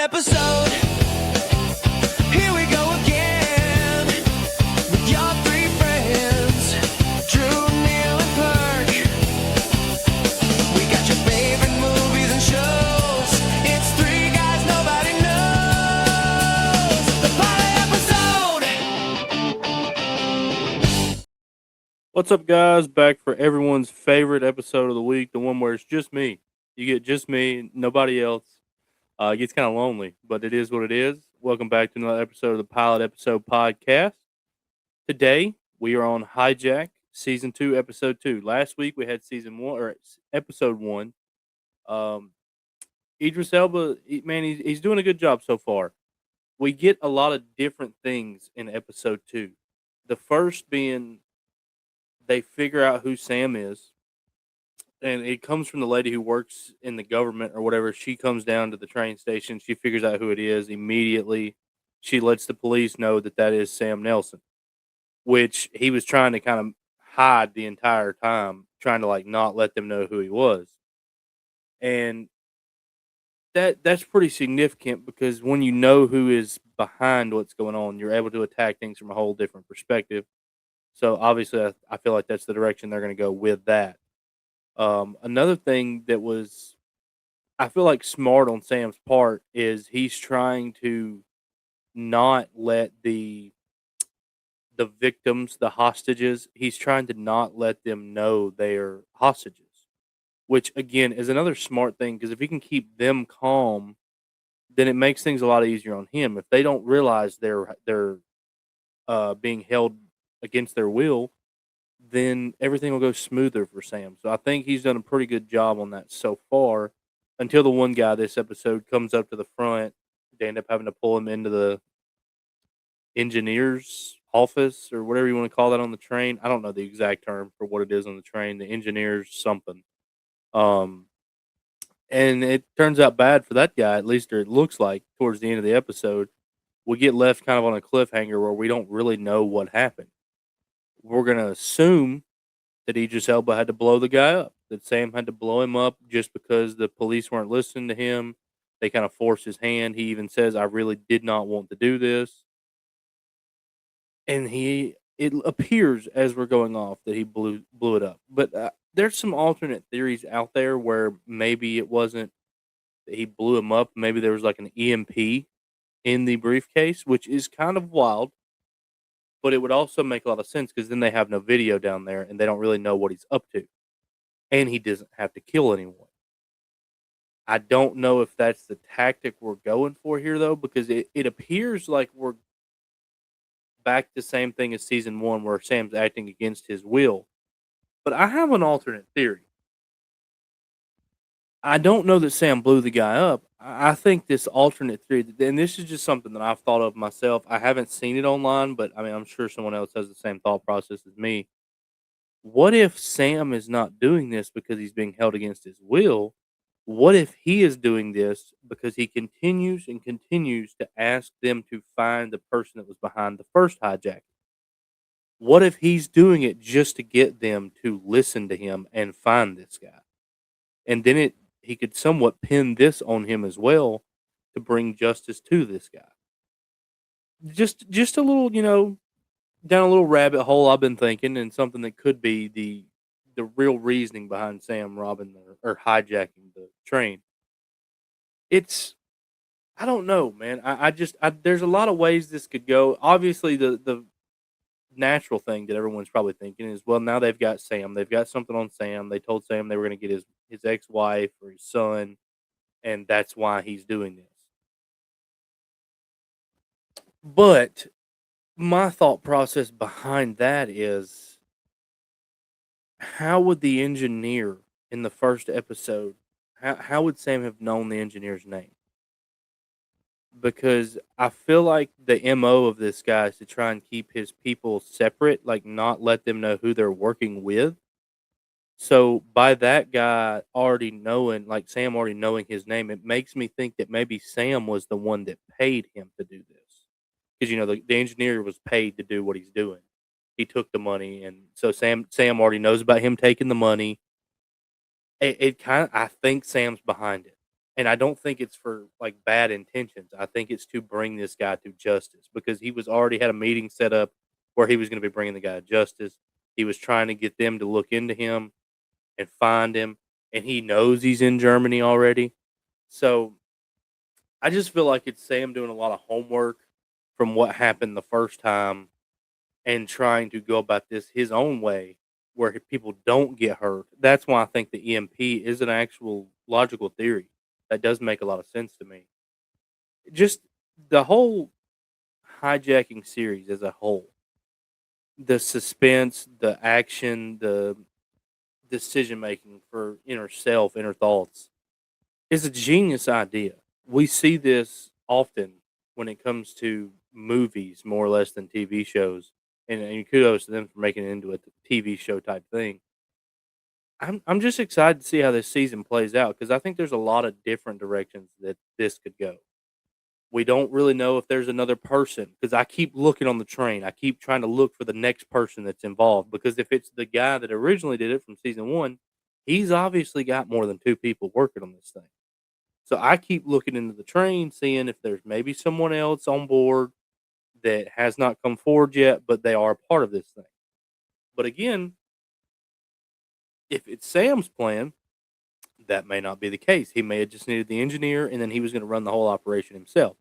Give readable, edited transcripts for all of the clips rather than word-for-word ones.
episode. Here we go again with your three friends, Drew, Neil, and Perk. We got your favorite movies and shows. It's three guys nobody knows. The pilot episode. What's up, guys? Back for everyone's favorite episode of the week, the one where it's just me. You get just me, nobody else. It gets kind of lonely, but it is what it is. Welcome back to another episode of the Pilot Episode Podcast. Today, we are on Hijack, Season 2, Episode 2. Last week, we had Season 1, or Episode 1. Um, Idris Elba, man, he's doing a good job so far. We get a lot of different things in Episode 2. The first being they figure out who Sam is, and it comes from the lady who works in the government or whatever. She comes down to the train station. She figures out who it is immediately. She lets the police know that that is Sam Nelson, which he was trying to kind of hide the entire time, trying to like not let them know who he was. And that's pretty significant because when you know who is behind what's going on, you're able to attack things from a whole different perspective. So obviously, I feel like that's the direction they're going to go with that. Another thing that was, I feel like, smart on Sam's part is he's trying to not let the victims, the hostages, he's trying to not let them know they're hostages, which again is another smart thing because if he can keep them calm, then it makes things a lot easier on him. If they don't realize they're being held against their will, then everything will go smoother for Sam. So I think he's done a pretty good job on that so far. Until the one guy this episode comes up to the front, they end up having to pull him into the engineer's office or whatever you want to call that on the train. I don't know the exact term for what it is on the train. The engineer's something. Um, and it turns out bad for that guy, at least or it looks like towards the end of the episode. We get left kind of on a cliffhanger where we don't really know what happened. We're gonna assume that Idris Elba had to blow the guy up. That Sam had to blow him up just because the police weren't listening to him. They kind of forced his hand. He even says, "I really did not want to do this." And it appears as we're going off that he blew it up. But there's some alternate theories out there where maybe it wasn't that he blew him up. Maybe there was like an EMP in the briefcase, which is kind of wild. But it would also make a lot of sense because then they have no video down there and they don't really know what he's up to. And he doesn't have to kill anyone. I don't know if that's the tactic we're going for here, though, because it appears like we're back to the same thing as season one where Sam's acting against his will. But I have an alternate theory. I don't know that Sam blew the guy up. I think this alternate theory, and this is just something that I've thought of myself. I haven't seen it online, but I mean, I'm sure someone else has the same thought process as me. What if Sam is not doing this because he's being held against his will? What if he is doing this because he continues and continues to ask them to find the person that was behind the first hijack? What if he's doing it just to get them to listen to him and find this guy? And then he could somewhat pin this on him as well to bring justice to this guy. Just a little, down a little rabbit hole I've been thinking, and something that could be the real reasoning behind Sam robbing or hijacking the train. It's I don't know, man. There's a lot of ways this could go. Obviously, the natural thing that everyone's probably thinking is, well, now they've got Sam. They've got something on Sam. They told Sam they were going to get his ex wife or his son, and that's why he's doing this. But my thought process behind that is, how would the engineer in the first episode, how would Sam have known the engineer's name? Because I feel like the MO of this guy is to try and keep his people separate, like not let them know who they're working with. So by that guy already knowing, like Sam already knowing his name, it makes me think that maybe Sam was the one that paid him to do this. Because the engineer was paid to do what he's doing. He took the money, and so Sam already knows about him taking the money. It kind of, I think Sam's behind it. And I don't think it's for like bad intentions. I think it's to bring this guy to justice because he was already had a meeting set up where he was going to be bringing the guy to justice. He was trying to get them to look into him and find him, and he knows he's in Germany already. So I just feel like it's Sam doing a lot of homework from what happened the first time and trying to go about this his own way where people don't get hurt. That's why I think the EMP is an actual logical theory that does make a lot of sense to me. Just the whole hijacking series as a whole, the suspense, the action, the decision making for inner self, inner thoughts is a genius idea. We see this often when it comes to movies, more or less than TV shows. And kudos to them for making it into a TV show type thing. I'm just excited to see how this season plays out because I think there's a lot of different directions that this could go. We don't really know if there's another person because I keep looking on the train. I keep trying to look for the next person that's involved because if it's the guy that originally did it from season one, he's obviously got more than two people working on this thing. So I keep looking into the train, seeing if there's maybe someone else on board that has not come forward yet, but they are a part of this thing. But again, if it's Sam's plan, that may not be the case. He may have just needed the engineer and then he was going to run the whole operation himself.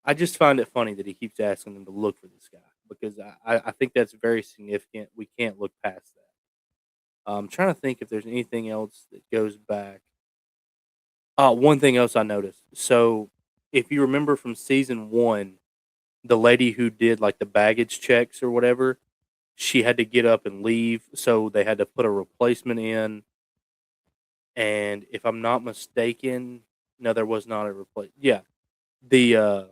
I just find it funny that he keeps asking them to look for this guy because I think that's very significant. We can't look past that. I'm trying to think if there's anything else that goes back. One thing else I noticed. So, if you remember from season one, the lady who did like the baggage checks or whatever, she had to get up and leave. So, they had to put a replacement in. And if I'm not mistaken, no, there was not a replace. Yeah. The,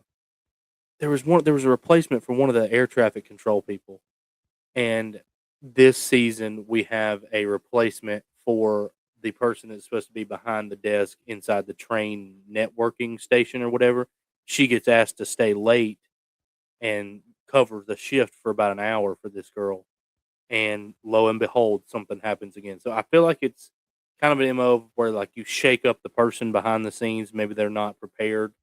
there was a replacement for one of the air traffic control people. And this season, we have a replacement for the person that's supposed to be behind the desk inside the train networking station or whatever. She gets asked to stay late and cover the shift for about an hour for this girl. And lo and behold, something happens again. So I feel like it's kind of an MO where like you shake up the person behind the scenes. Maybe they're not prepared.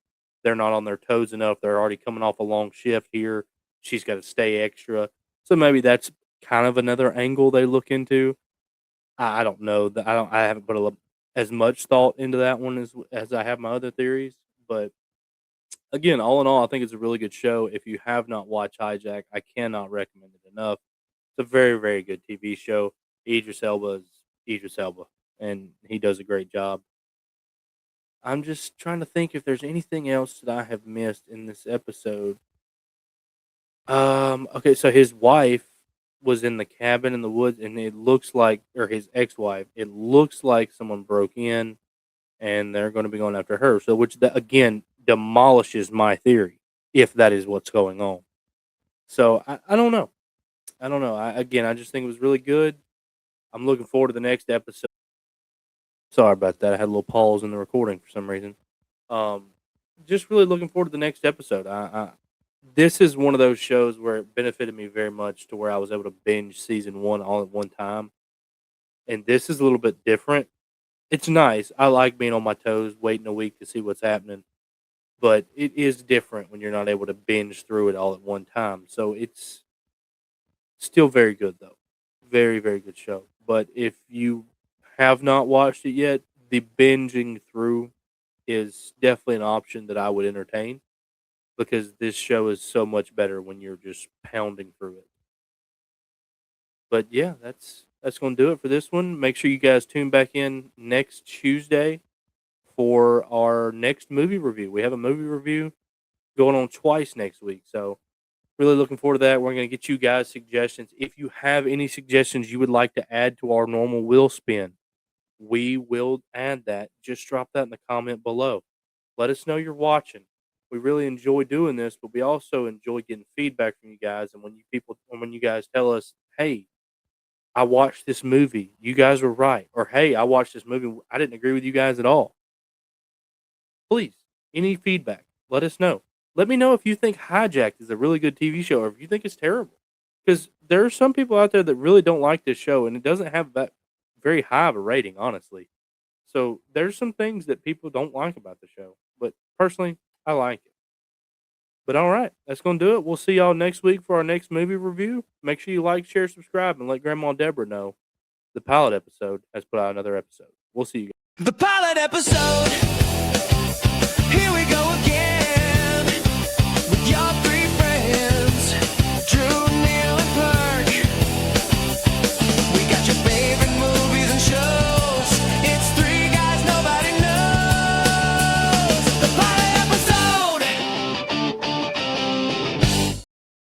They're not on their toes enough. They're already coming off a long shift here. She's got to stay extra. So maybe that's kind of another angle they look into. I don't know. I haven't put as much thought into that one as I have my other theories. But again, all in all, I think it's a really good show. If you have not watched Hijack, I cannot recommend it enough. It's a very, very good TV show. Idris Elba is Idris Elba, and he does a great job. I'm just trying to think if there's anything else that I have missed in this episode. Okay, so his wife was in the cabin in the woods, and it looks like, or his ex-wife, it looks like someone broke in, and they're going to be going after her. So, which that again demolishes my theory if that is what's going on. So I don't know. I don't know. I just think it was really good. I'm looking forward to the next episode. Sorry about that. I had a little pause in the recording for some reason. Um, just really looking forward to the next episode. This is one of those shows where it benefited me very much to where I was able to binge season one all at one time. And this is a little bit different. It's nice. I like being on my toes, waiting a week to see what's happening. But it is different when you're not able to binge through it all at one time. So it's still very good though. Very, very good show. But if you have not watched it yet, the binging through is definitely an option that I would entertain because this show is so much better when you're just pounding through it. But yeah, that's going to do it for this one. Make sure you guys tune back in next Tuesday for our next movie review. We have a movie review going on twice next week. So really looking forward to that. We're going to get you guys suggestions. If you have any suggestions you would like to add to our normal wheel spin, we will add that. Just drop that in the comment below. Let us know you're watching. We really enjoy doing this, but we also enjoy getting feedback from you guys. And when you guys tell us, "Hey, I watched this movie. You guys were right," or "Hey, I watched this movie. I didn't agree with you guys at all." Please, any feedback, let us know. Let me know if you think Hijacked is a really good TV show or if you think it's terrible. Because there are some people out there that really don't like this show, and it doesn't have that very high of a rating, honestly. So there's some things that people don't like about the show, but personally, I like it. But all right, that's going to do it. We'll see y'all next week for our next movie review. Make sure you like, share, subscribe, and let Grandma Deborah know the pilot episode has put out another episode. We'll see you guys. The pilot episode. Here we go